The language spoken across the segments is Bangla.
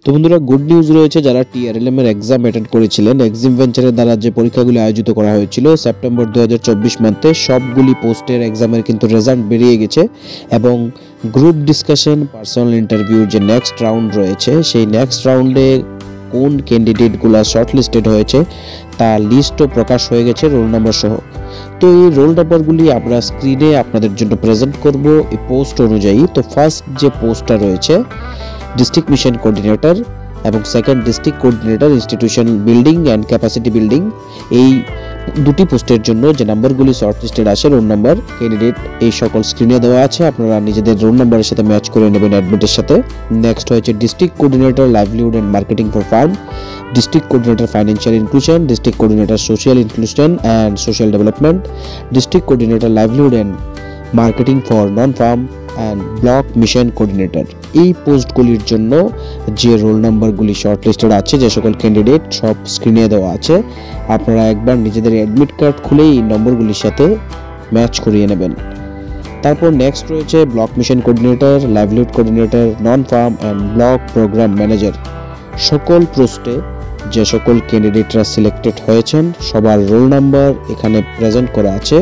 তো বন্ধুরা, গুড নিউজ রয়েছে যারা টিআরএলএম এর এক্সাম অ্যাটেন্ড করেছিলেন। এক্সাম ভেঞ্চারের দ্বারা যে পরীক্ষাগুলি আয়োজিত করা হয়েছিল সেপ্টেম্বর 2024 মান্থে, সবগুলি পোস্টের এক্সামের কিন্তু রেজাল্ট বেরিয়ে গেছে এবং গ্রুপ ডিসকাশন, পার্সোনাল ইন্টারভিউর যে নেক্সট রাউন্ড রয়েছে সেই নেক্সট রাউন্ডে কোন ক্যান্ডিডেটগুলো শর্টলিস্টেড হয়েছে তার লিস্টও প্রকাশ হয়ে গেছে রোল নাম্বার সহ। তো এই রোল নাম্বারগুলি আমরা স্ক্রিনে আপনাদের জন্য প্রেজেন্ট করব এই পোস্ট অনুযায়ী। তো ফার্স্ট যে পোস্টটা রয়েছে ডিস্ট্রিক্ট মিশন কোঅর্ডিনেটর এবং second district coordinator institution building and capacity building, এই দুটি পোস্টের জন্য যে নাম্বারগুলি শর্টলিস্টেড আছে রোল নাম্বার, ক্যান্ডিডেট এই সকল স্ক্রিনে দেওয়া আছে। আপনারা নিজেদের রোল নাম্বারের সাথে ম্যাচ করে নেবেন অ্যাডমিটের সাথে। নেক্সট হয়েছে district coordinator livelihood and marketing for farm, district coordinator financial inclusion, district coordinator social inclusion and social development, district coordinator livelihood and marketing for non farm and block mission coordinator. এই পোস্টগুলির জন্য যে রোল নাম্বারগুলি শর্টলিস্টেড আছে, যে সকল ক্যান্ডিডেট, সব স্ক্রিনে দেওয়া আছে। আপনারা একবার নিজেদের অ্যাডমিট কার্ড খুলেই এই নম্বরগুলির সাথে ম্যাচ করিয়ে নেবেন। তারপর নেক্সট রয়েছে block mission coordinator, livelihood coordinator, non farm and block program manager. সকল পোস্টে যে সকল ক্যান্ডিডেটরা সিলেক্টেড হয়েছেন সবার রোল নাম্বার এখানে প্রেজেন্ট করা আছে।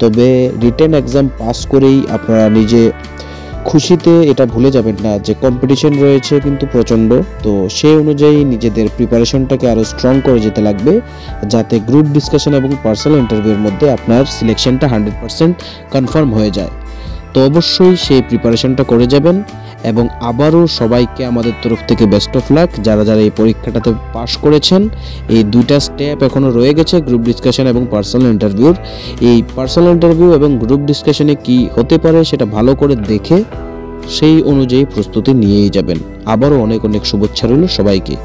তবে রিটেন এক্সাম পাস করেই আপনারা নিজে খুশিতে এটা ভুলে যাবেন না যে কম্পিটিশন রয়েছে কিন্তু প্রচণ্ড। তো সেই অনুযায়ী নিজেদের প্রিপারেশনটাকে আরও স্ট্রং করে যেতে লাগবে, যাতে গ্রুপ ডিসকাশন এবং পার্সোনাল ইন্টারভিউর মধ্যে আপনার সিলেকশনটা 100% কনফার্ম হয়ে যায়। তো অবশ্যই সেই প্রিপারেশনটা করে যাবেন এবং আবারও সবাইকে আমাদের তরফ থেকে বেস্ট অফ লাক। যারা যারা এই পরীক্ষাটাতে পাশ করেছেন, এই দুইটা স্টেপ এখনও রয়ে গেছে, গ্রুপ ডিসকাশন এবং পার্সোনাল ইন্টারভিউর। এই পার্সোনাল ইন্টারভিউ এবং গ্রুপ ডিসকাশনে কি হতে পারে সেটা ভালো করে দেখে সেই অনুযায়ী প্রস্তুতি নিয়েই যাবেন। আবারও অনেক অনেক শুভেচ্ছা রইল সবাইকে।